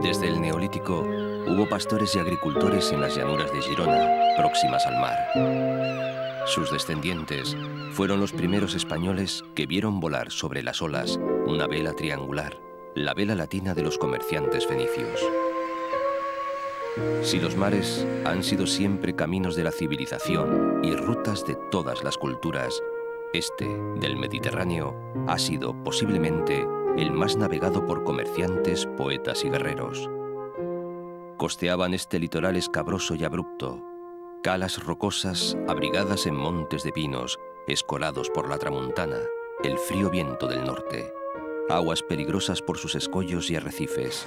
Desde el Neolítico hubo pastores y agricultores en las llanuras de Girona, próximas al mar. Sus descendientes fueron los primeros españoles que vieron volar sobre las olas una vela triangular, la vela latina de los comerciantes fenicios. Si los mares han sido siempre caminos de la civilización y rutas de todas las culturas, este, del Mediterráneo, ha sido posiblemente el más navegado por comerciantes, poetas y guerreros. Costeaban este litoral escabroso y abrupto, calas rocosas abrigadas en montes de pinos, escolados por la tramuntana, el frío viento del norte, aguas peligrosas por sus escollos y arrecifes.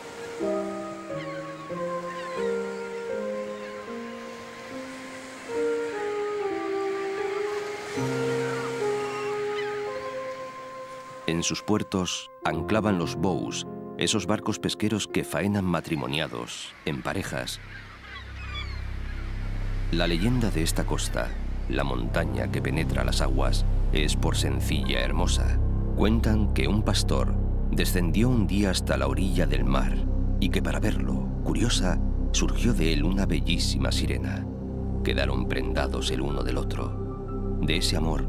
En sus puertos anclaban los bous, esos barcos pesqueros que faenan matrimoniados, en parejas. La leyenda de esta costa, la montaña que penetra las aguas, es por sencilla hermosa. Cuentan que un pastor descendió un día hasta la orilla del mar y que para verlo, curiosa, surgió de él una bellísima sirena. Quedaron prendados el uno del otro. De ese amor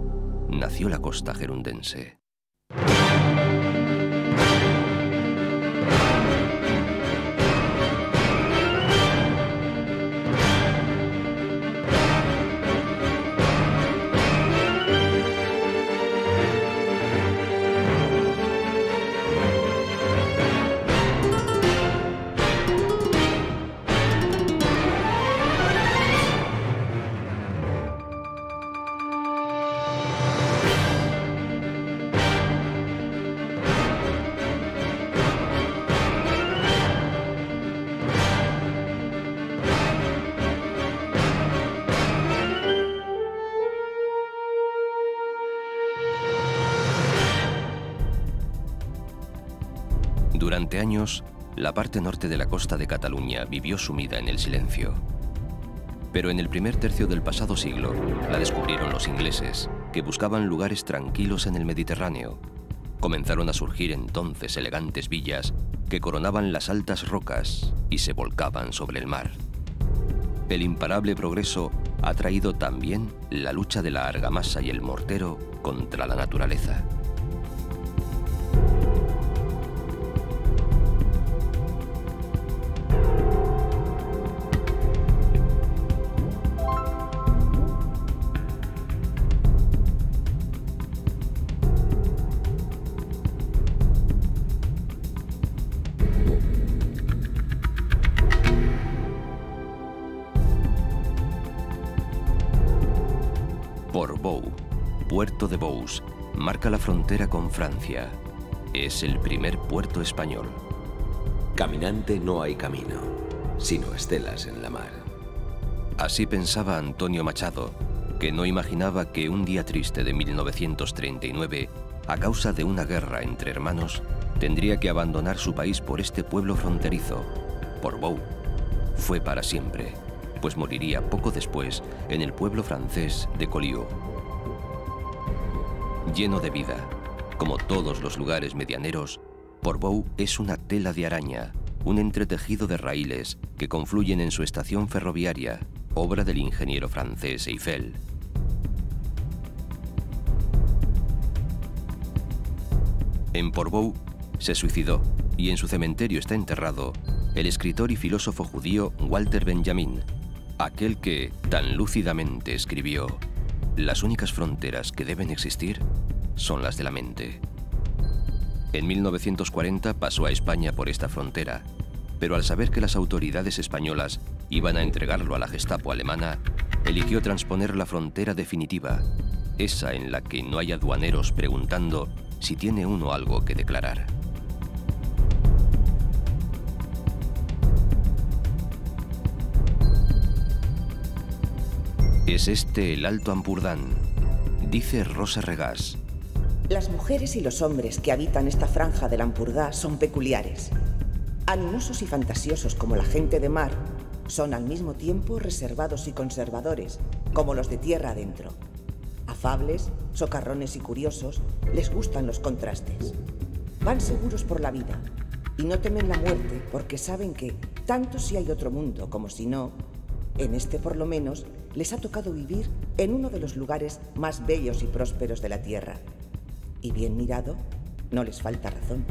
nació la costa gerundense. Durante años, la parte norte de la costa de Cataluña vivió sumida en el silencio. Pero en el primer tercio del pasado siglo, la descubrieron los ingleses, que buscaban lugares tranquilos en el Mediterráneo. Comenzaron a surgir entonces elegantes villas que coronaban las altas rocas y se volcaban sobre el mar. El imparable progreso ha traído también la lucha de la argamasa y el mortero contra la naturaleza. Portbou, puerto de Bous, marca la frontera con Francia. Es el primer puerto español. Caminante no hay camino, sino estelas en la mar. Así pensaba Antonio Machado, que no imaginaba que un día triste de 1939, a causa de una guerra entre hermanos, tendría que abandonar su país por este pueblo fronterizo. Portbou fue para siempre, pues moriría poco después en el pueblo francés de Collioure. Lleno de vida, como todos los lugares medianeros, Portbou es una tela de araña, un entretejido de raíles que confluyen en su estación ferroviaria, obra del ingeniero francés Eiffel. En Portbou se suicidó y en su cementerio está enterrado el escritor y filósofo judío Walter Benjamin, aquel que tan lúcidamente escribió: las únicas fronteras que deben existir son las de la mente. En 1940 pasó a España por esta frontera, pero al saber que las autoridades españolas iban a entregarlo a la Gestapo alemana, eligió transponer la frontera definitiva, esa en la que no hay aduaneros preguntando si tiene uno algo que declarar. Es este el Alto Ampurdán, dice Rosa Regás. Las mujeres y los hombres que habitan esta franja del Ampurdá son peculiares. Animosos y fantasiosos como la gente de mar, son al mismo tiempo reservados y conservadores, como los de tierra adentro. Afables, socarrones y curiosos, les gustan los contrastes. Van seguros por la vida, Y no temen la muerte porque saben que, tanto si hay otro mundo como si no, en este por lo menos les ha tocado vivir en uno de los lugares más bellos y prósperos de la Tierra. Y bien mirado, no les falta razón.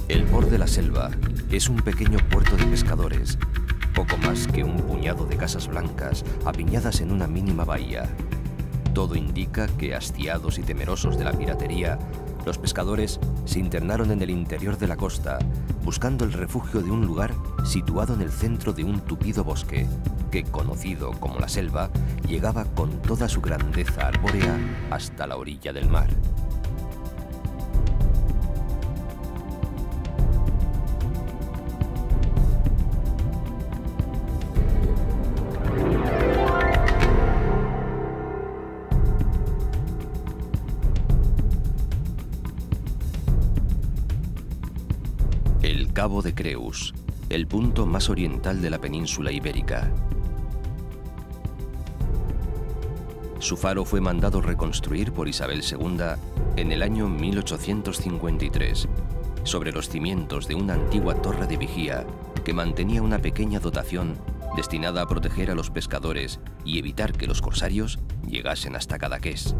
El Port de la Selva es un pequeño puerto de pescadores, poco más que un puñado de casas blancas apiñadas en una mínima bahía. Todo indica que, hastiados y temerosos de la piratería, los pescadores se internaron en el interior de la costa, buscando el refugio de un lugar situado en el centro de un tupido bosque, que, conocido como la selva, llegaba con toda su grandeza arbórea hasta la orilla del mar. El Cabo de Creus, el punto más oriental de la península ibérica. Su faro fue mandado reconstruir por Isabel II en el año 1853, sobre los cimientos de una antigua torre de vigía que mantenía una pequeña dotación destinada a proteger a los pescadores y evitar que los corsarios llegasen hasta Cadaqués.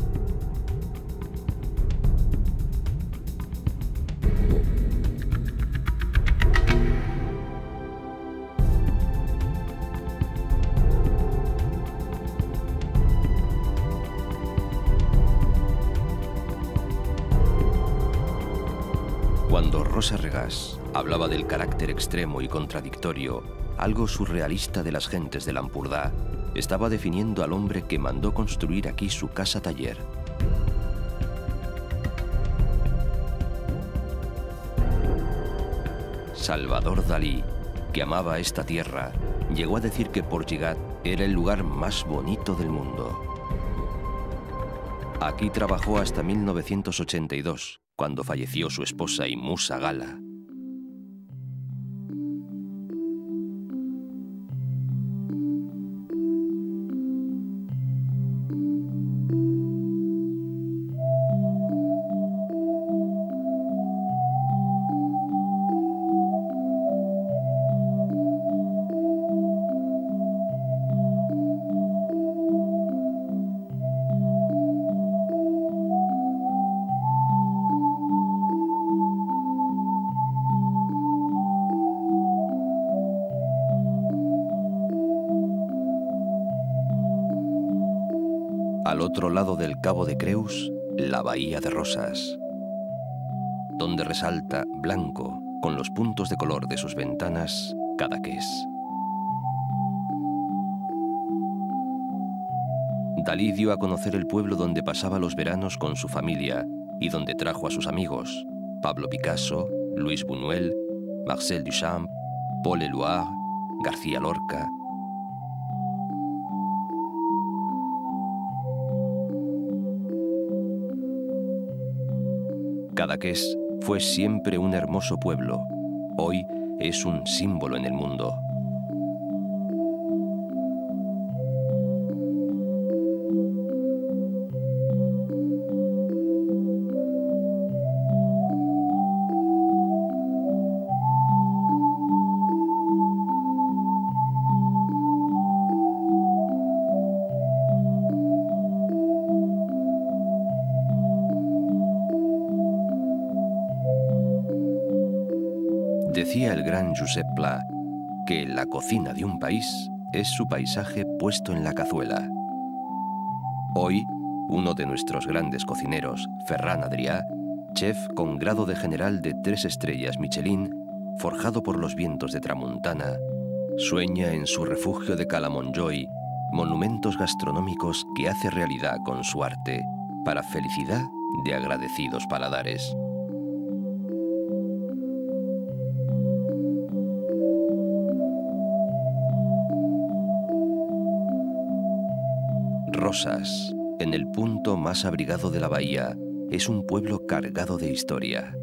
Cuando Rosa Regás hablaba del carácter extremo y contradictorio, algo surrealista de las gentes de Lampurdá, estaba definiendo al hombre que mandó construir aquí su casa-taller. Salvador Dalí, que amaba esta tierra, llegó a decir que Portgigat era el lugar más bonito del mundo. Aquí trabajó hasta 1982, cuando falleció su esposa y musa Gala. Al otro lado del Cabo de Creus, la Bahía de Rosas, donde resalta blanco, con los puntos de color de sus ventanas, Cadaqués. Dalí dio a conocer el pueblo donde pasaba los veranos con su familia y donde trajo a sus amigos, Pablo Picasso, Luis Buñuel, Marcel Duchamp, Paul Éluard, García Lorca. Cadaqués fue siempre un hermoso pueblo. Hoy es un símbolo en el mundo. Decía el gran Josep Pla que la cocina de un país es su paisaje puesto en la cazuela. Hoy, uno de nuestros grandes cocineros, Ferran Adrià, chef con grado de general de 3 estrellas Michelin, forjado por los vientos de Tramuntana, sueña en su refugio de Cala Montjuïc monumentos gastronómicos que hace realidad con su arte, para felicidad de agradecidos paladares. Rosas, en el punto más abrigado de la bahía, es un pueblo cargado de historia.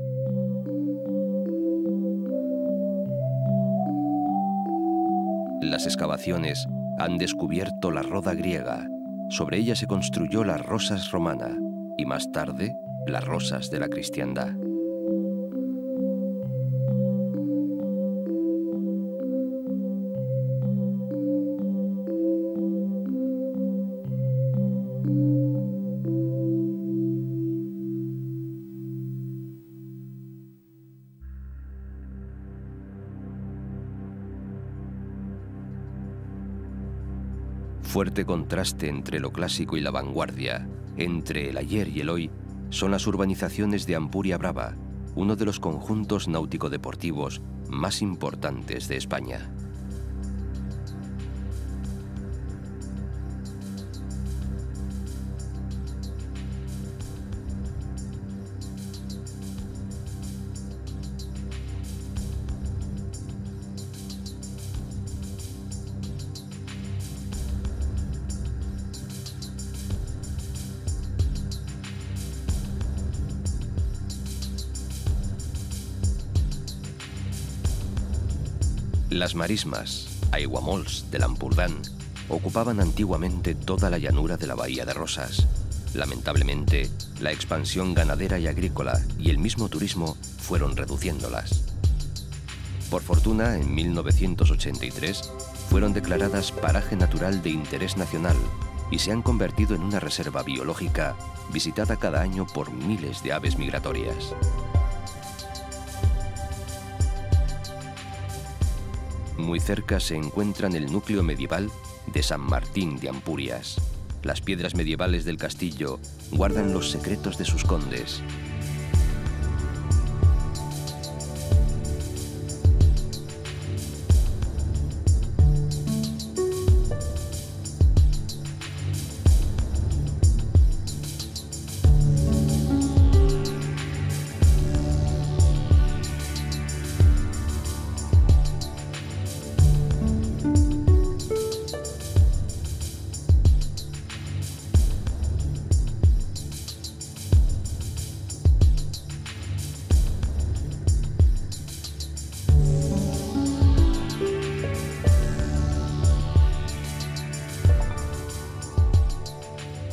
Las excavaciones han descubierto la roda griega. Sobre ella se construyó la Rosas romana y más tarde las Rosas de la cristiandad. Fuerte contraste entre lo clásico y la vanguardia, entre el ayer y el hoy, son las urbanizaciones de Ampuria Brava, uno de los conjuntos náutico-deportivos más importantes de España. Las marismas, aiguamolls de l'Empordán, ocupaban antiguamente toda la llanura de la bahía de Rosas. Lamentablemente, la expansión ganadera y agrícola y el mismo turismo fueron reduciéndolas. Por fortuna, en 1983, fueron declaradas paraje natural de interés nacional y se han convertido en una reserva biológica visitada cada año por miles de aves migratorias. Muy cerca se encuentran el núcleo medieval de San Martín de Ampurias. Las piedras medievales del castillo guardan los secretos de sus condes.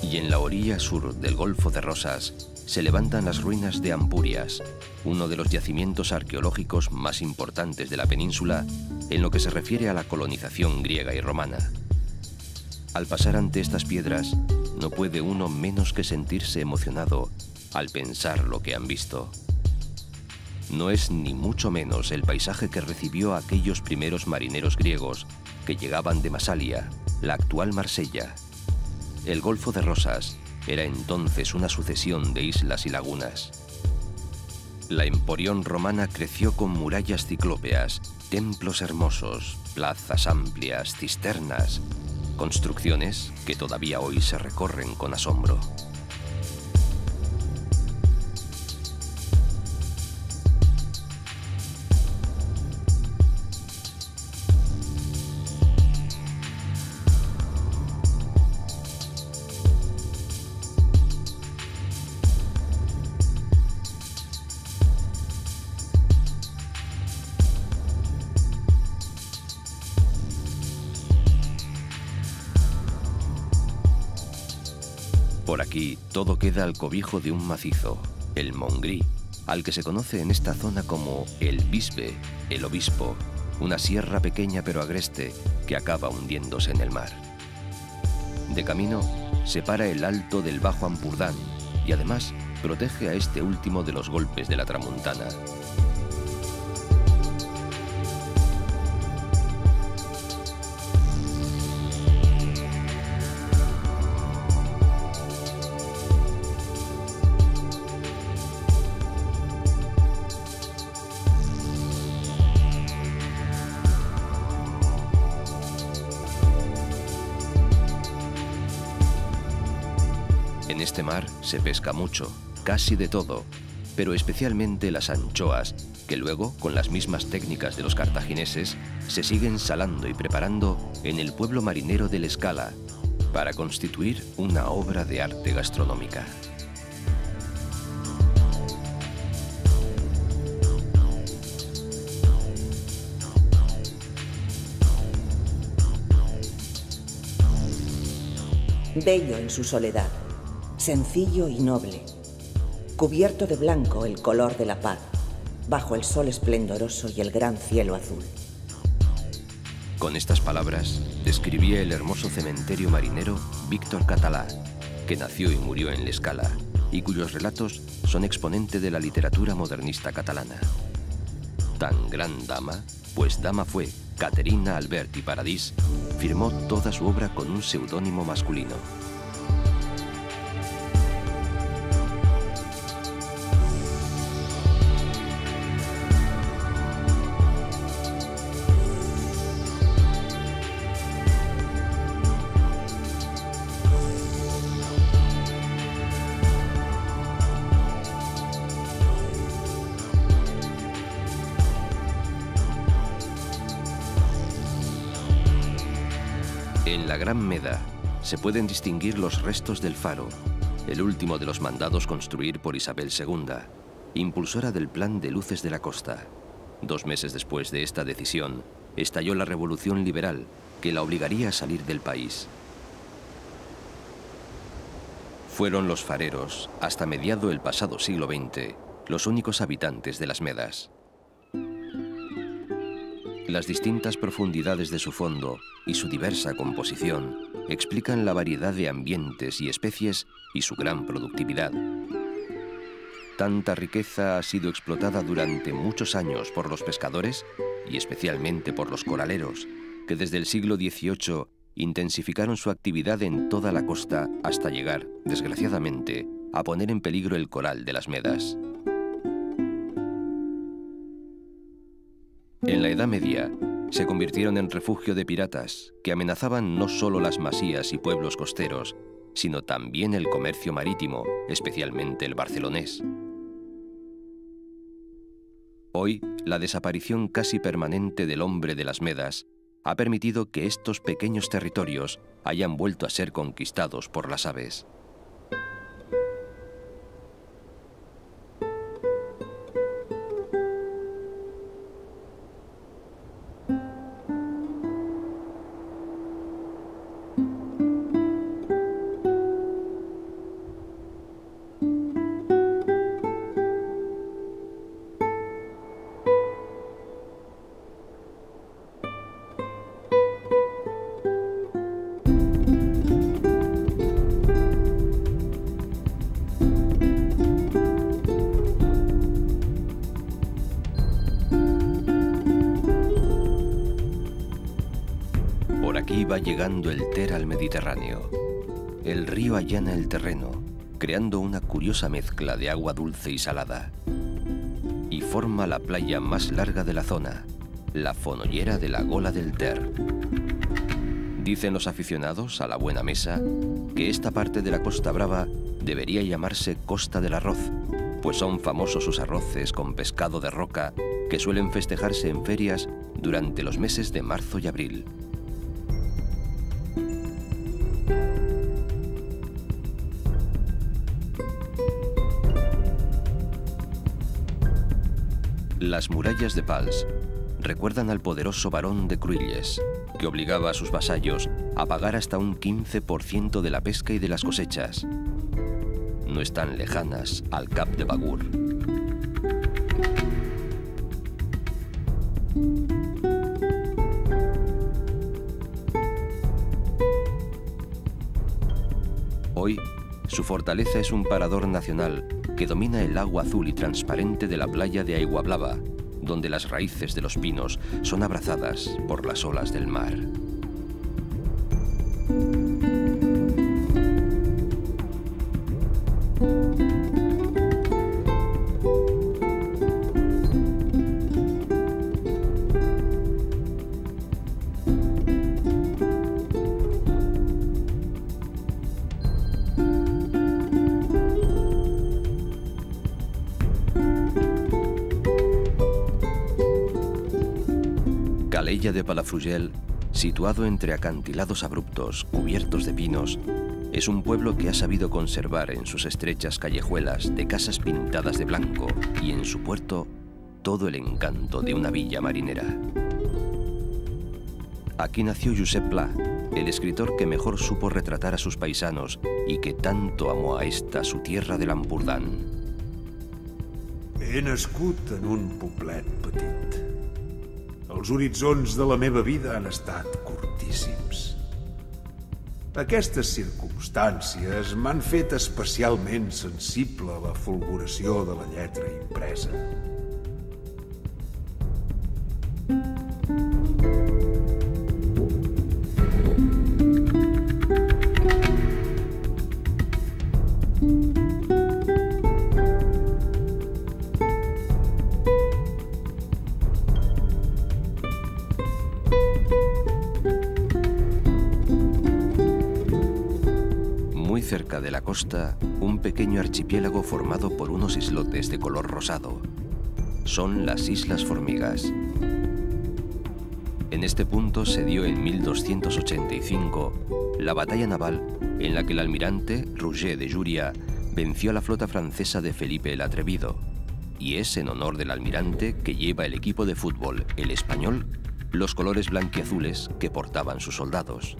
Y en la orilla sur del Golfo de Rosas se levantan las ruinas de Ampurias, uno de los yacimientos arqueológicos más importantes de la península en lo que se refiere a la colonización griega y romana. Al pasar ante estas piedras, no puede uno menos que sentirse emocionado al pensar lo que han visto. No es ni mucho menos el paisaje que recibió a aquellos primeros marineros griegos que llegaban de Masalia, la actual Marsella. El Golfo de Rosas era entonces una sucesión de islas y lagunas. La Emporión romana creció con murallas ciclópeas, templos hermosos, plazas amplias, cisternas, construcciones que todavía hoy se recorren con asombro. Por aquí todo queda al cobijo de un macizo, el Montgrí, al que se conoce en esta zona como el Bisbe, el Obispo, una sierra pequeña pero agreste que acaba hundiéndose en el mar. De camino, separa el alto del Bajo Ampurdán y además protege a este último de los golpes de la Tramuntana. En este mar se pesca mucho, casi de todo, pero especialmente las anchoas, que luego, con las mismas técnicas de los cartagineses, se siguen salando y preparando en el pueblo marinero de La Escala, para constituir una obra de arte gastronómica. Bello en su soledad, sencillo y noble, cubierto de blanco el color de la paz, bajo el sol esplendoroso y el gran cielo azul. Con estas palabras describía el hermoso cementerio marinero Víctor Català, que nació y murió en l'Escala y cuyos relatos son exponente de la literatura modernista catalana. Tan gran dama, pues dama fue, Caterina Alberti Paradís, firmó toda su obra con un seudónimo masculino. En la Gran Meda se pueden distinguir los restos del faro, el último de los mandados construir por Isabel II, impulsora del Plan de Luces de la Costa. 2 meses después de esta decisión, estalló la Revolución Liberal, que la obligaría a salir del país. Fueron los fareros, hasta mediado el pasado siglo XX, los únicos habitantes de las Medas. Las distintas profundidades de su fondo y su diversa composición explican la variedad de ambientes y especies y su gran productividad. Tanta riqueza ha sido explotada durante muchos años por los pescadores y especialmente por los coraleros, que desde el siglo XVIII intensificaron su actividad en toda la costa hasta llegar, desgraciadamente, a poner en peligro el coral de las Medas. En la Edad Media, se convirtieron en refugio de piratas que amenazaban no solo las masías y pueblos costeros, sino también el comercio marítimo, especialmente el barcelonés. Hoy, la desaparición casi permanente del hombre de las Medas ha permitido que estos pequeños territorios hayan vuelto a ser conquistados por las aves. Por aquí va llegando el Ter al Mediterráneo. El río allana el terreno, creando una curiosa mezcla de agua dulce y salada. Y forma la playa más larga de la zona, la fonollera de la Gola del Ter. Dicen los aficionados a la buena mesa que esta parte de la Costa Brava debería llamarse Costa del Arroz, pues son famosos sus arroces con pescado de roca que suelen festejarse en ferias durante los meses de marzo y abril. Las murallas de Pals recuerdan al poderoso barón de Cruïlles, que obligaba a sus vasallos a pagar hasta un 15% de la pesca y de las cosechas. No están lejanas al Cap de Bagur. Hoy, su fortaleza es un parador nacional que domina el agua azul y transparente de la playa de Aiguablava, donde las raíces de los pinos son abrazadas por las olas del mar. Calella de Palafrugell Situado entre acantilados abruptos, cubiertos de pinos, es un pueblo que ha sabido conservar en sus estrechas callejuelas de casas pintadas de blanco y en su puerto todo el encanto de una villa marinera. Aquí nació Josep Pla, el escritor que mejor supo retratar a sus paisanos y que tanto amó a esta su tierra de l'Empordà. He nascut en un poblet petit. Els horitzons de la meva vida han estat curtíssims. Aquestes circumstàncies m'han fet especialment sensible a la fulguració de la lletra impresa. Cerca de la costa, un pequeño archipiélago formado por unos islotes de color rosado. Son las Islas Formigas. En este punto se dio en 1285 la batalla naval en la que el almirante Roger de Júria venció a la flota francesa de Felipe el Atrevido, y es en honor del almirante que lleva el equipo de fútbol, el Español, los colores blanquiazules que portaban sus soldados.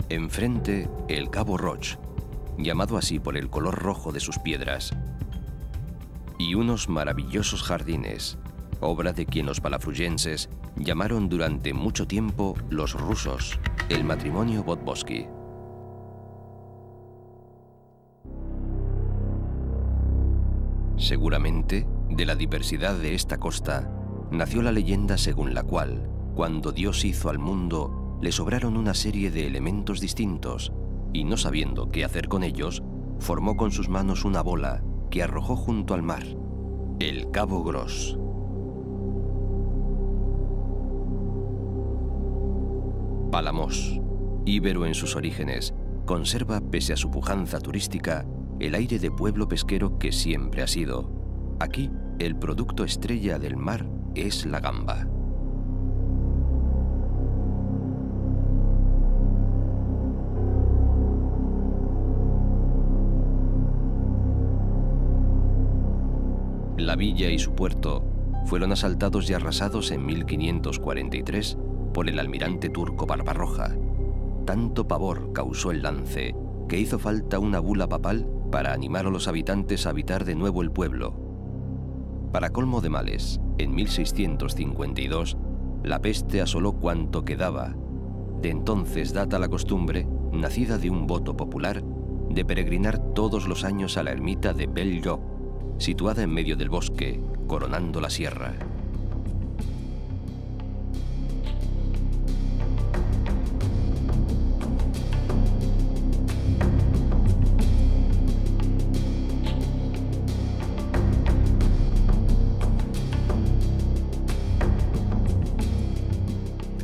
Enfrente, el Cabo Roig, llamado así por el color rojo de sus piedras, y unos maravillosos jardines, obra de quien los palafruyenses llamaron durante mucho tiempo los rusos, el matrimonio Vodbosky. Seguramente, de la diversidad de esta costa, nació la leyenda según la cual, cuando Dios hizo al mundo, le sobraron una serie de elementos distintos y, no sabiendo qué hacer con ellos, formó con sus manos una bola que arrojó junto al mar, el Cabo Gros. Palamos, íbero en sus orígenes, conserva, pese a su pujanza turística, el aire de pueblo pesquero que siempre ha sido. Aquí, el producto estrella del mar es la gamba. La villa y su puerto fueron asaltados y arrasados en 1543 por el almirante turco Barbarroja. Tanto pavor causó el lance que hizo falta una bula papal para animar a los habitantes a habitar de nuevo el pueblo. Para colmo de males, en 1652, la peste asoló cuanto quedaba. De entonces data la costumbre, nacida de un voto popular, de peregrinar todos los años a la ermita de Bell-lloc, situada en medio del bosque, coronando la sierra.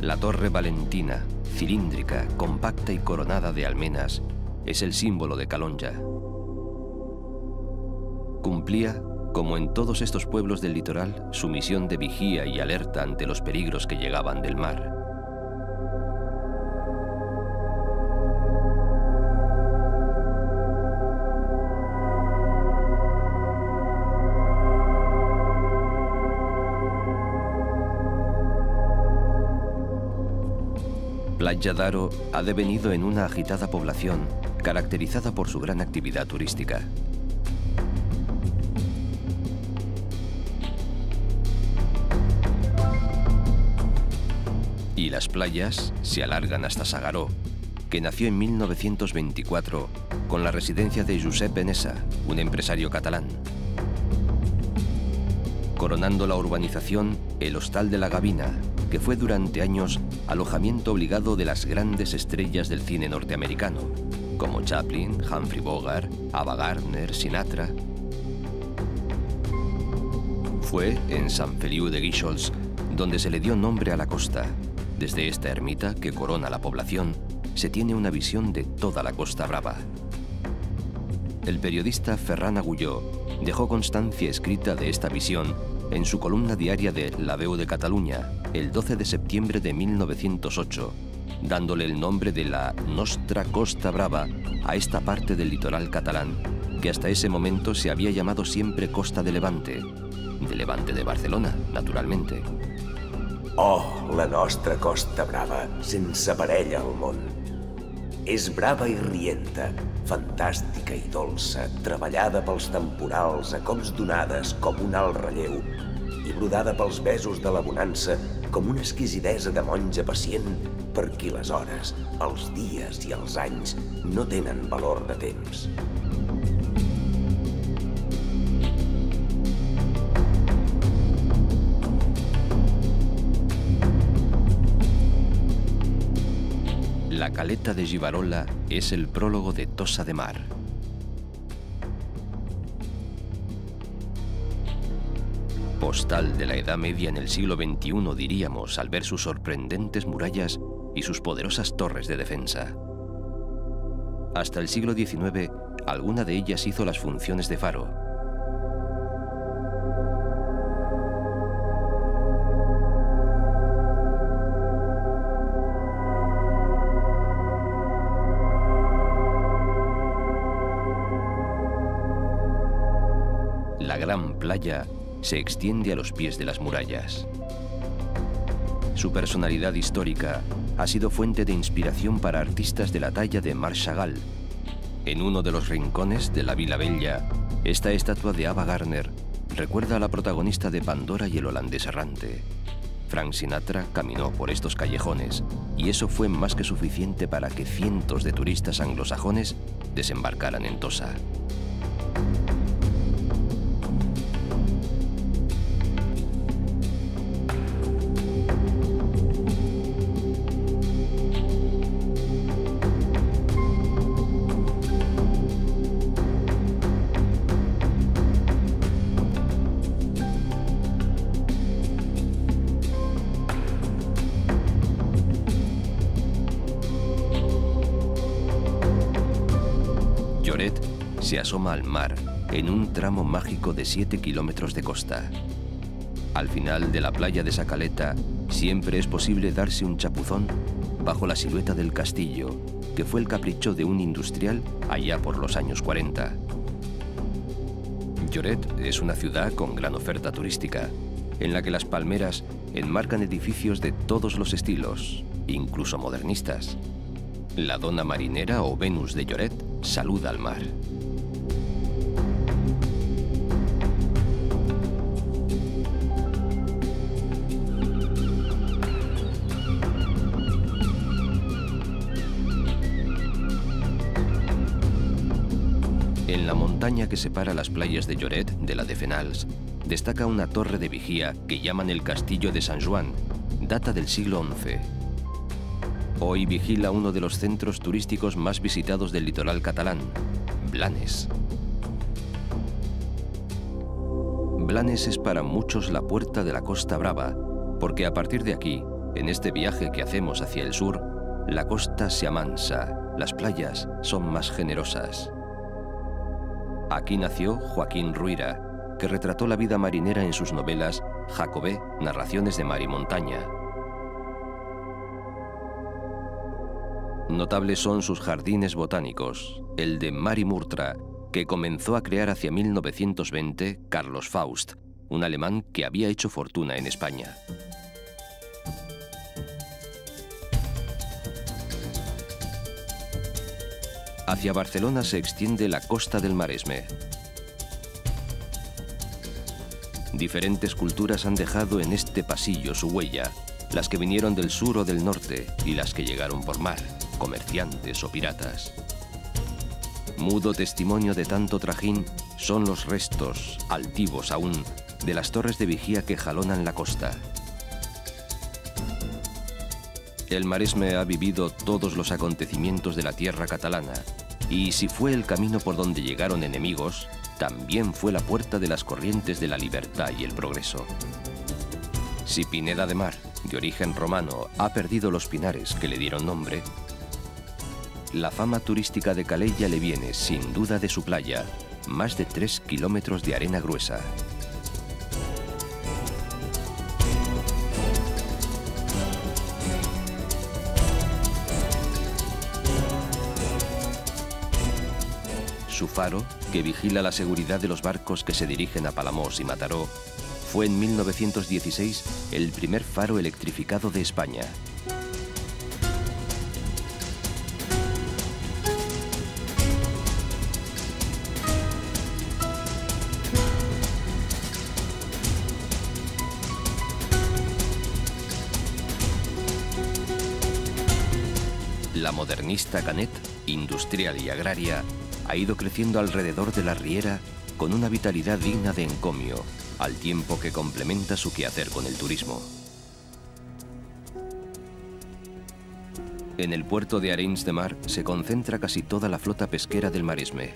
La Torre Valentina, cilíndrica, compacta y coronada de almenas, es el símbolo de Calonja. Cumplía, como en todos estos pueblos del litoral, su misión de vigía y alerta ante los peligros que llegaban del mar. Platja d'Aro ha devenido en una agitada población caracterizada por su gran actividad turística. Y las playas se alargan hasta Sagaró, que nació en 1924 con la residencia de Josep Benessa, un empresario catalán. Coronando la urbanización, el Hostal de la Gavina, que fue durante años alojamiento obligado de las grandes estrellas del cine norteamericano, como Chaplin, Humphrey Bogart, Ava Gardner, Sinatra. Fue en Sant Feliu de Guíxols donde se le dio nombre a la costa. Desde esta ermita, que corona la población, se tiene una visión de toda la Costa Brava. El periodista Ferran Agulló dejó constancia escrita de esta visión en su columna diaria de La Veu de Catalunya, el 12 de septiembre de 1908, dándole el nombre de la Nostra Costa Brava a esta parte del litoral catalán, que hasta ese momento se había llamado siempre Costa de Levante de Barcelona, naturalmente. Oh, la nostra Costa Brava, sense parella al món. És brava i rienta, fantàstica i dolça, treballada pels temporals a cops donades com un alt relleu i brodada pels besos de la bonança com una exquisidesa de monja pacient per qui les hores, els dies i els anys no tenen valor de temps. La caleta de Gibarola es el prólogo de Tossa de Mar. Postal de la Edad Media en el siglo XXI, diríamos, al ver sus sorprendentes murallas y sus poderosas torres de defensa. Hasta el siglo XIX, alguna de ellas hizo las funciones de faro. La gran playa se extiende a los pies de las murallas. Su personalidad histórica ha sido fuente de inspiración para artistas de la talla de Marc Chagall. En uno de los rincones de la Vila Bella, esta estatua de Ava Gardner recuerda a la protagonista de Pandora y el holandés errante. Frank Sinatra caminó por estos callejones y eso fue más que suficiente para que cientos de turistas anglosajones desembarcaran en Tossa. Lloret se asoma al mar en un tramo mágico de 7 kilómetros de costa. Al final de la playa de esa caleta siempre es posible darse un chapuzón bajo la silueta del castillo, que fue el capricho de un industrial allá por los años 40. Lloret es una ciudad con gran oferta turística, en la que las palmeras enmarcan edificios de todos los estilos, incluso modernistas. La dona marinera o Venus de Lloret saluda al mar. En la montaña que separa las playas de Lloret de la de Fenals, destaca una torre de vigía que llaman el Castillo de San Joan, data del siglo XI. Hoy vigila uno de los centros turísticos más visitados del litoral catalán, Blanes. Blanes es para muchos la puerta de la Costa Brava, porque a partir de aquí, en este viaje que hacemos hacia el sur, la costa se amansa, las playas son más generosas. Aquí nació Joaquín Ruyra, que retrató la vida marinera en sus novelas Jacobé, Narraciones de Mar y Montaña. Notables son sus jardines botánicos, el de Mari Murtra, que comenzó a crear hacia 1920 Carlos Faust, un alemán que había hecho fortuna en España. Hacia Barcelona se extiende la costa del Maresme. Diferentes culturas han dejado en este pasillo su huella, las que vinieron del sur o del norte y las que llegaron por mar, comerciantes o piratas. Mudo testimonio de tanto trajín son los restos, altivos aún, de las torres de vigía que jalonan la costa. El Maresme ha vivido todos los acontecimientos de la tierra catalana, y si fue el camino por donde llegaron enemigos, también fue la puerta de las corrientes de la libertad y el progreso. Si Pineda de Mar, de origen romano, ha perdido los pinares que le dieron nombre, la fama turística de Calella le viene, sin duda, de su playa, más de 3 kilómetros de arena gruesa. Su faro, que vigila la seguridad de los barcos que se dirigen a Palamós y Mataró, fue en 1916 el primer faro electrificado de España. La modernista Canet, industrial y agraria, ha ido creciendo alrededor de la Riera con una vitalidad digna de encomio, al tiempo que complementa su quehacer con el turismo. En el puerto de Arenys de Mar se concentra casi toda la flota pesquera del Maresme.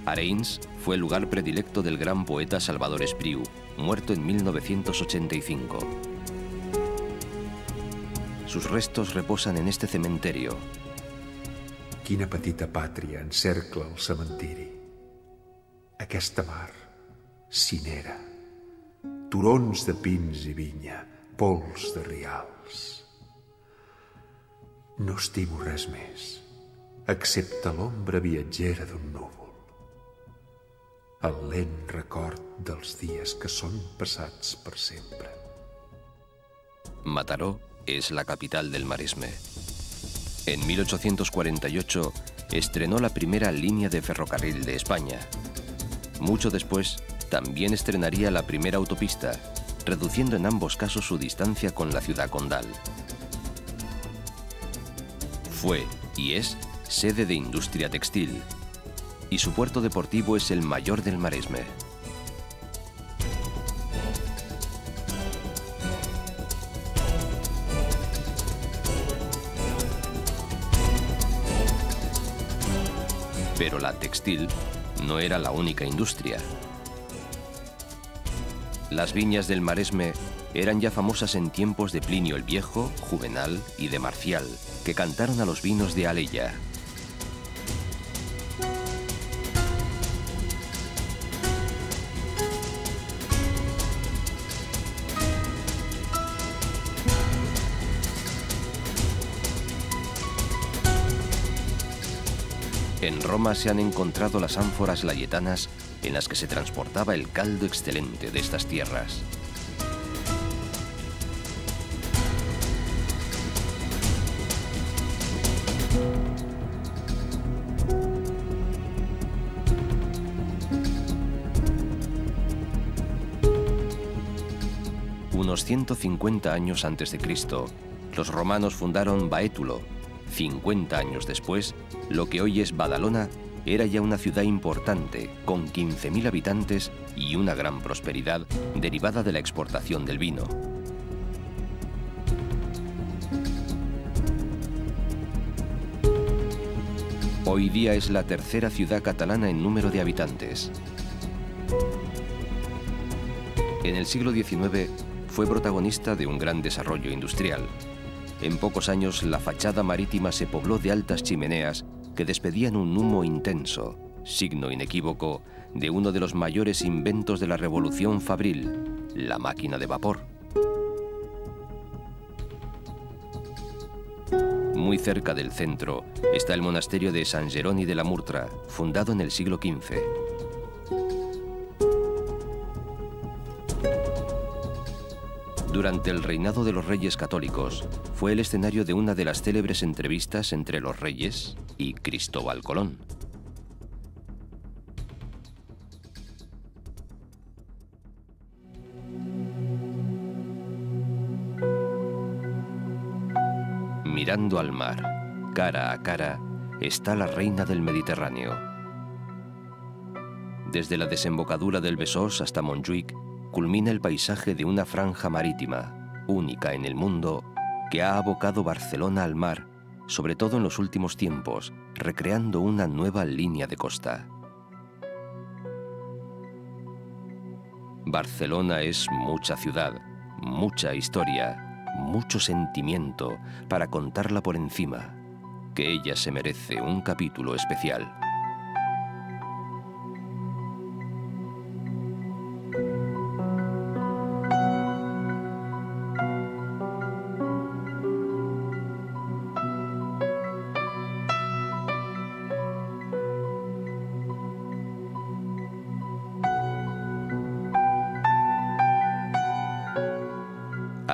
Arenys fue el lugar predilecto del gran poeta Salvador Espriu, muerto en 1985. Sus restos reposan en este cementerio. Quina petita pàtria encercla el cementiri. Aquesta mar, cinera, turons de pins i vinya, pols de rials. No estimo res més, excepte l'ombra viatgera d'un núvol. El lent record dels dies que són passats per sempre. Mataró es la capital del Maresme. En 1848 estrenó la primera línea de ferrocarril de España. Mucho después, también estrenaría la primera autopista, reduciendo en ambos casos su distancia con la ciudad condal. Fue y es sede de industria textil, y su puerto deportivo es el mayor del Maresme. Pero la textil no era la única industria. Las viñas del Maresme eran ya famosas en tiempos de Plinio el Viejo, Juvenal y de Marcial, que cantaron a los vinos de Alella. En Roma se han encontrado las ánforas layetanas en las que se transportaba el caldo excelente de estas tierras. Unos 150 años antes de Cristo, los romanos fundaron Baétulo. 50 años después, lo que hoy es Badalona era ya una ciudad importante, con 15.000 habitantes y una gran prosperidad derivada de la exportación del vino. Hoy día es la tercera ciudad catalana en número de habitantes. En el siglo XIX fue protagonista de un gran desarrollo industrial. En pocos años la fachada marítima se pobló de altas chimeneas que despedían un humo intenso, signo inequívoco de uno de los mayores inventos de la revolución fabril, la máquina de vapor. Muy cerca del centro está el monasterio de San Jeroni de la Murtra, fundado en el siglo XV. Durante el reinado de los reyes católicos, fue el escenario de una de las célebres entrevistas entre los reyes y Cristóbal Colón. Mirando al mar, cara a cara, está la reina del Mediterráneo. Desde la desembocadura del Besós hasta Montjuïc, culmina el paisaje de una franja marítima, única en el mundo, que ha abocado Barcelona al mar, sobre todo en los últimos tiempos, recreando una nueva línea de costa. Barcelona es mucha ciudad, mucha historia, mucho sentimiento para contarla por encima, que ella se merece un capítulo especial.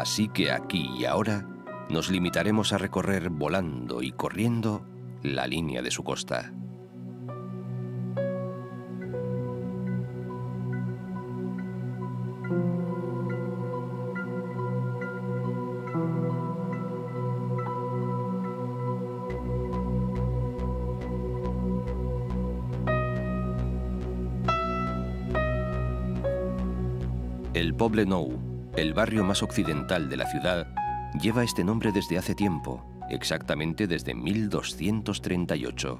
Así que aquí y ahora nos limitaremos a recorrer volando y corriendo la línea de su costa. El Poble Nou, el barrio más occidental de la ciudad, lleva este nombre desde hace tiempo, exactamente desde 1238.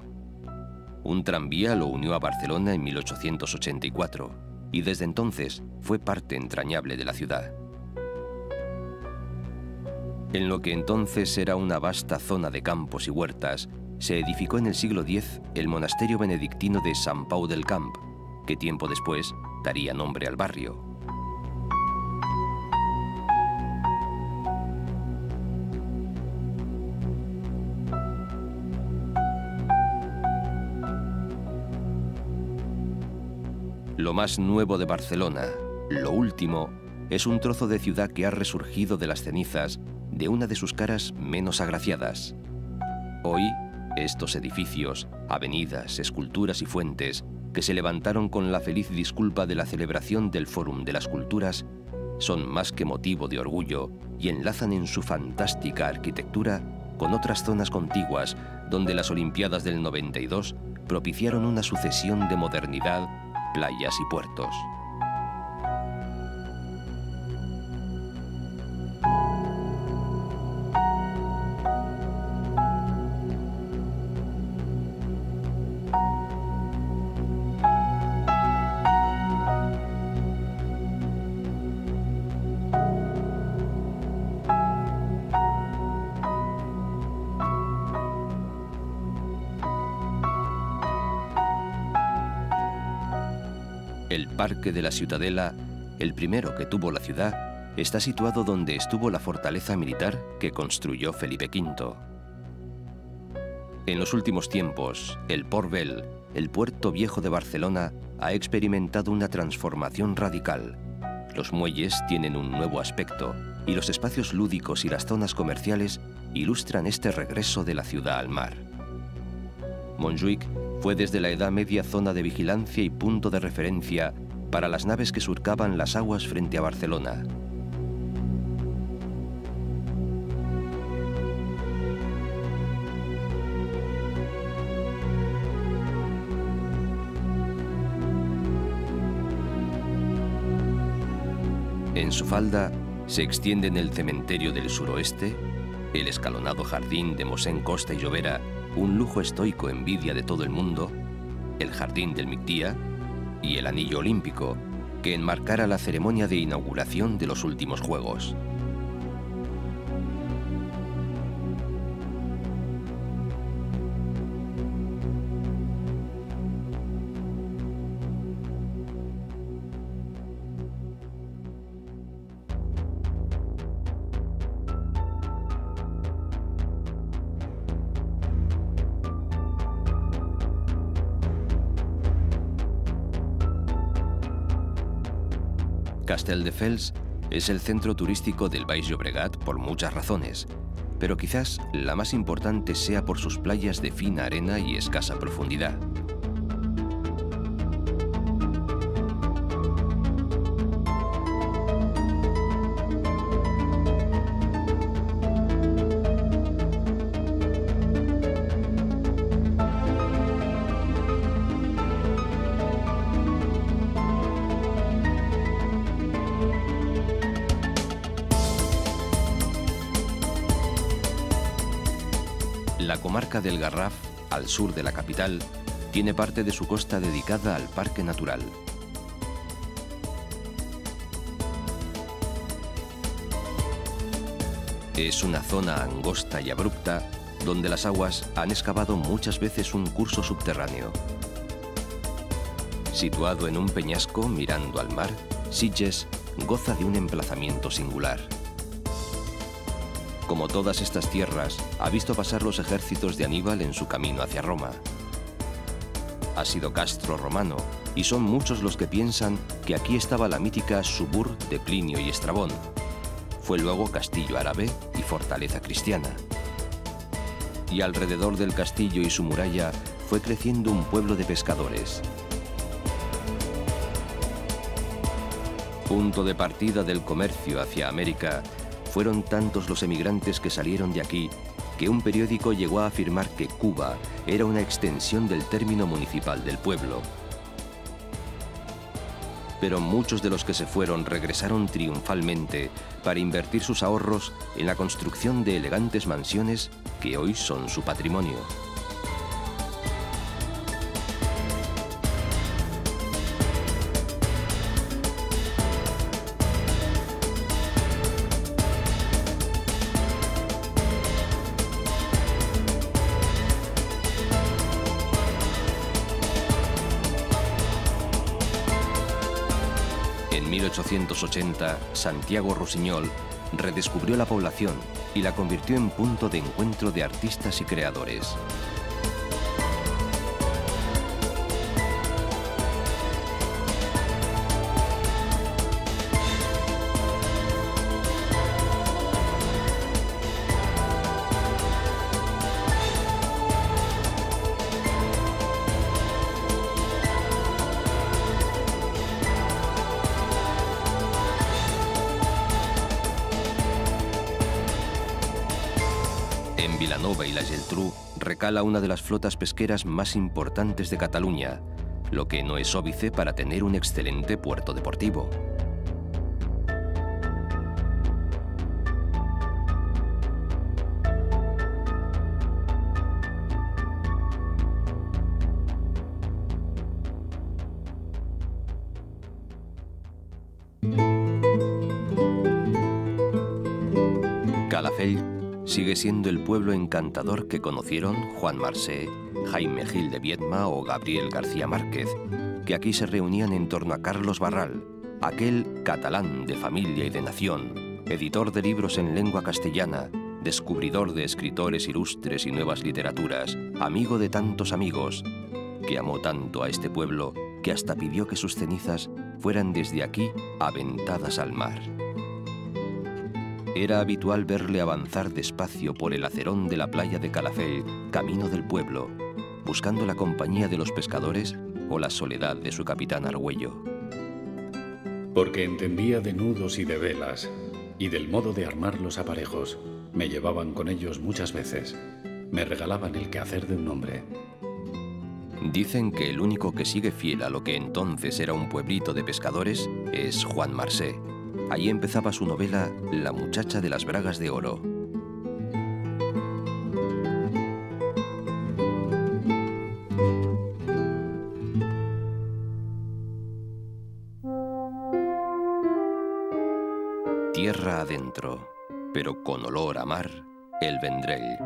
Un tranvía lo unió a Barcelona en 1884 y desde entonces fue parte entrañable de la ciudad. En lo que entonces era una vasta zona de campos y huertas, se edificó en el siglo X el monasterio benedictino de Sant Pau del Camp, que tiempo después daría nombre al barrio. Lo más nuevo de Barcelona, lo último, es un trozo de ciudad que ha resurgido de las cenizas de una de sus caras menos agraciadas. Hoy, estos edificios, avenidas, esculturas y fuentes que se levantaron con la feliz disculpa de la celebración del Fórum de las Culturas son más que motivo de orgullo y enlazan en su fantástica arquitectura con otras zonas contiguas donde las Olimpiadas del 92 propiciaron una sucesión de modernidad, playas y puertos. El Parque de la Ciutadela, el primero que tuvo la ciudad, está situado donde estuvo la fortaleza militar que construyó Felipe V. En los últimos tiempos, el Port Vell, el puerto viejo de Barcelona, ha experimentado una transformación radical. Los muelles tienen un nuevo aspecto y los espacios lúdicos y las zonas comerciales ilustran este regreso de la ciudad al mar. Montjuïc fue desde la Edad Media zona de vigilancia y punto de referencia para las naves que surcaban las aguas frente a Barcelona. En su falda se extienden el cementerio del suroeste, el escalonado jardín de Mosén Costa y Llobera, un lujo estoico envidia de todo el mundo, el jardín del Migdia y el anillo olímpico, que enmarcara la ceremonia de inauguración de los últimos Juegos. Castelldefels es el centro turístico del Baix Llobregat por muchas razones, pero quizás la más importante sea por sus playas de fina arena y escasa profundidad. La comarca del Garraf, al sur de la capital, tiene parte de su costa dedicada al parque natural. Es una zona angosta y abrupta donde las aguas han excavado muchas veces un curso subterráneo. Situado en un peñasco mirando al mar, Sitges goza de un emplazamiento singular. Como todas estas tierras, ha visto pasar los ejércitos de Aníbal en su camino hacia Roma. Ha sido castro romano, y son muchos los que piensan que aquí estaba la mítica Subur de Plinio y Estrabón. Fue luego castillo árabe y fortaleza cristiana. Y alrededor del castillo y su muralla fue creciendo un pueblo de pescadores. Punto de partida del comercio hacia América, fueron tantos los emigrantes que salieron de aquí que un periódico llegó a afirmar que Cuba era una extensión del término municipal del pueblo. Pero muchos de los que se fueron regresaron triunfalmente para invertir sus ahorros en la construcción de elegantes mansiones que hoy son su patrimonio. En 1880, Santiago Rusiñol redescubrió la población y la convirtió en punto de encuentro de artistas y creadores. En Vilanova y la Geltrú recala una de las flotas pesqueras más importantes de Cataluña, lo que no es óbice para tener un excelente puerto deportivo. Calafell sigue siendo el pueblo encantador que conocieron Juan Marsé, Jaime Gil de Viedma o Gabriel García Márquez, que aquí se reunían en torno a Carlos Barral, aquel catalán de familia y de nación, editor de libros en lengua castellana, descubridor de escritores ilustres y nuevas literaturas, amigo de tantos amigos, que amó tanto a este pueblo que hasta pidió que sus cenizas fueran desde aquí aventadas al mar. Era habitual verle avanzar despacio por el acerón de la playa de Calafell, camino del pueblo, buscando la compañía de los pescadores o la soledad de su capitán Argüello. Porque entendía de nudos y de velas, y del modo de armar los aparejos. Me llevaban con ellos muchas veces. Me regalaban el quehacer de un hombre. Dicen que el único que sigue fiel a lo que entonces era un pueblito de pescadores es Juan Marsé. Allí empezaba su novela La muchacha de las bragas de oro. Tierra adentro, pero con olor a mar, el Vendrell.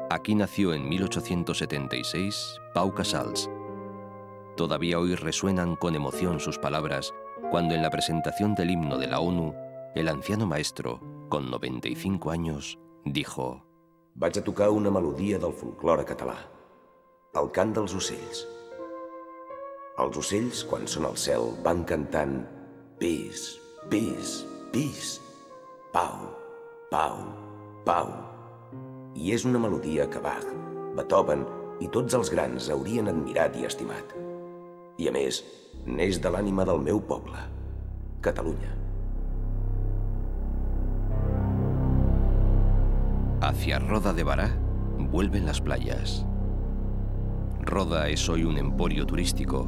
Aquí nació en 1876 Pau Casals. Todavía hoy resuenan con emoción sus palabras cuando en la presentación del himno de la ONU, el anciano maestro, con 95 años, dijo: Vaig a tocar una melodia del folklore català, el cant dels ocells. Els ocells, quan són al cel, van cantant pis, pis, pis, pau, pau, pau. I és una melodia que Bach, Beethoven i tots els grans haurien admirat i estimat. I a més, neix de l'ànima del meu poble, Catalunya. Hacia Roda de Bará vuelven las playas. Roda es hoy un emporio turístico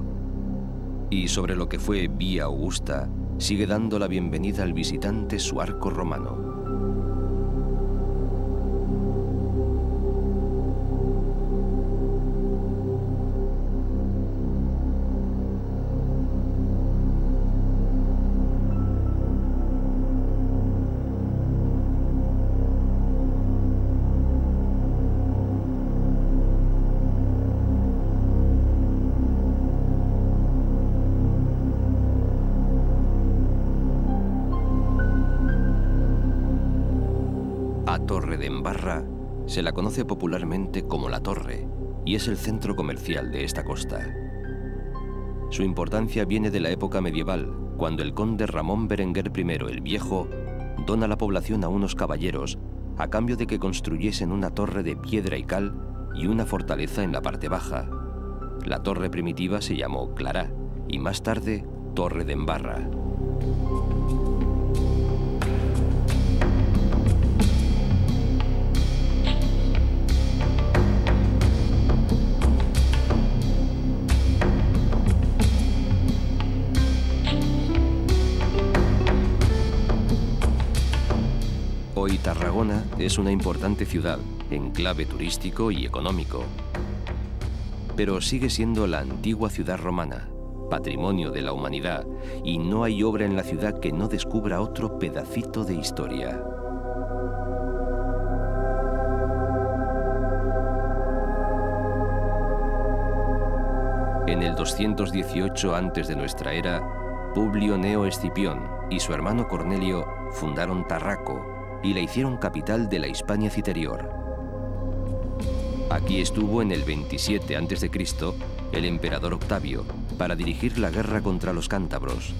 y sobre lo que fue Vía Augusta sigue dando la bienvenida al visitante su arco romano. A Torredembarra se la conoce popularmente como La Torre y es el centro comercial de esta costa. Su importancia viene de la época medieval, cuando el conde Ramón Berenguer I el Viejo dona la población a unos caballeros a cambio de que construyesen una torre de piedra y cal y una fortaleza en la parte baja. La torre primitiva se llamó Clará y más tarde Torre de Embarra. Hoy Tarragona es una importante ciudad, enclave turístico y económico. Pero sigue siendo la antigua ciudad romana, patrimonio de la humanidad, y no hay obra en la ciudad que no descubra otro pedacito de historia. En el 218 a.C. de nuestra era, Publio Neo Escipión y su hermano Cornelio fundaron Tarraco y la hicieron capital de la Hispania Citerior. Aquí estuvo en el 27 a.C. el emperador Octavio para dirigir la guerra contra los cántabros.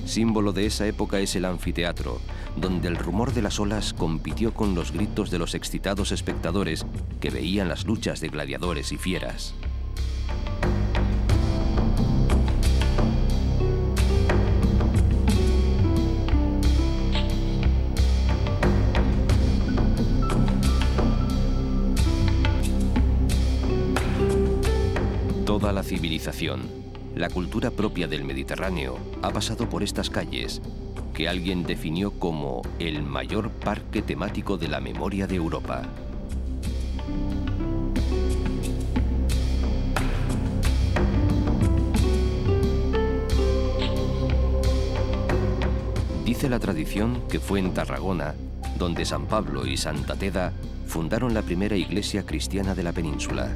Símbolo de esa época es el anfiteatro, donde el rumor de las olas compitió con los gritos de los excitados espectadores que veían las luchas de gladiadores y fieras. Toda la civilización, la cultura propia del Mediterráneo, ha pasado por estas calles, que alguien definió como el mayor parque temático de la memoria de Europa. Dice la tradición que fue en Tarragona, donde San Pablo y Santa Teda fundaron la primera iglesia cristiana de la península.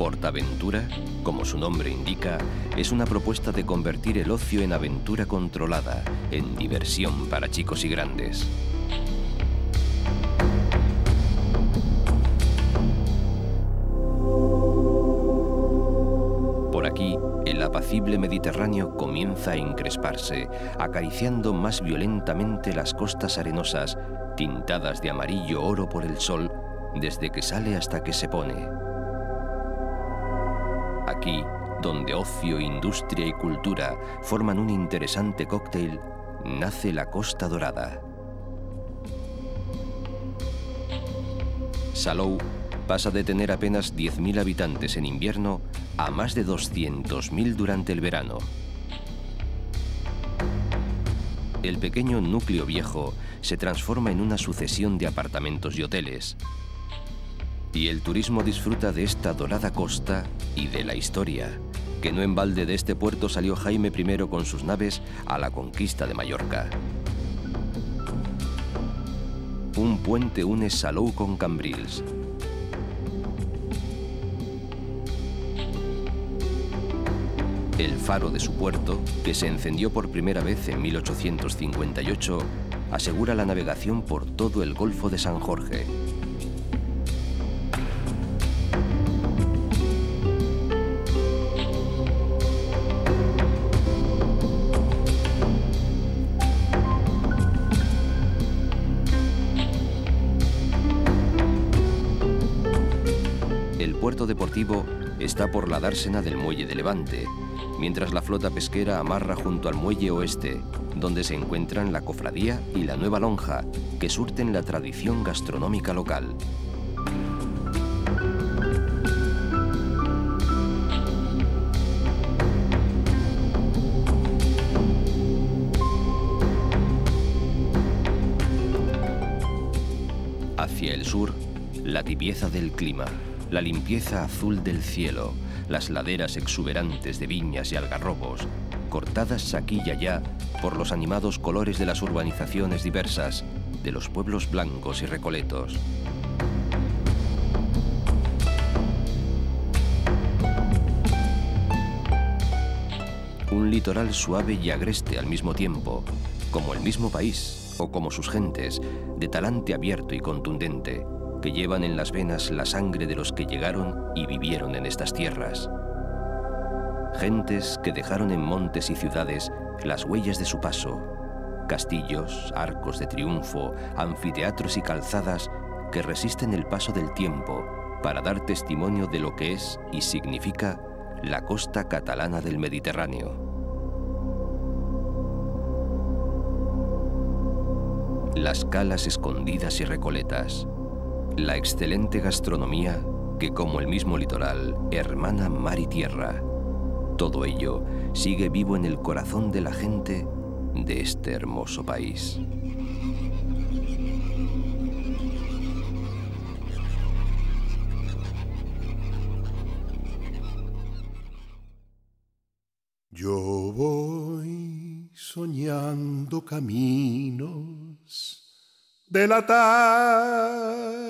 PortAventura, como su nombre indica, es una propuesta de convertir el ocio en aventura controlada, en diversión para chicos y grandes. Por aquí, el apacible Mediterráneo comienza a encresparse, acariciando más violentamente las costas arenosas, tintadas de amarillo oro por el sol, desde que sale hasta que se pone. Aquí, donde ocio, industria y cultura forman un interesante cóctel, nace la Costa Dorada. Salou pasa de tener apenas 10.000 habitantes en invierno a más de 200.000 durante el verano. El pequeño núcleo viejo se transforma en una sucesión de apartamentos y hoteles. Y el turismo disfruta de esta dorada costa y de la historia, que no en balde de este puerto salió Jaime I con sus naves a la conquista de Mallorca. Un puente une Salou con Cambrils. El faro de su puerto, que se encendió por primera vez en 1858, asegura la navegación por todo el Golfo de San Jorge. El puerto deportivo está por la dársena del Muelle de Levante mientras la flota pesquera amarra junto al muelle oeste, donde se encuentran la cofradía y la nueva lonja, que surten la tradición gastronómica local. Hacia el sur, la tibieza del clima, la limpieza azul del cielo, las laderas exuberantes de viñas y algarrobos, cortadas aquí y allá por los animados colores de las urbanizaciones diversas, de los pueblos blancos y recoletos. Un litoral suave y agreste al mismo tiempo, como el mismo país o como sus gentes, de talante abierto y contundente, que llevan en las venas la sangre de los que llegaron y vivieron en estas tierras. Gentes que dejaron en montes y ciudades las huellas de su paso, castillos, arcos de triunfo, anfiteatros y calzadas que resisten el paso del tiempo para dar testimonio de lo que es y significa la costa catalana del Mediterráneo. Las calas escondidas y recoletas, la excelente gastronomía que, como el mismo litoral, hermana mar y tierra. Todo ello sigue vivo en el corazón de la gente de este hermoso país. Yo voy soñando caminos de la tarde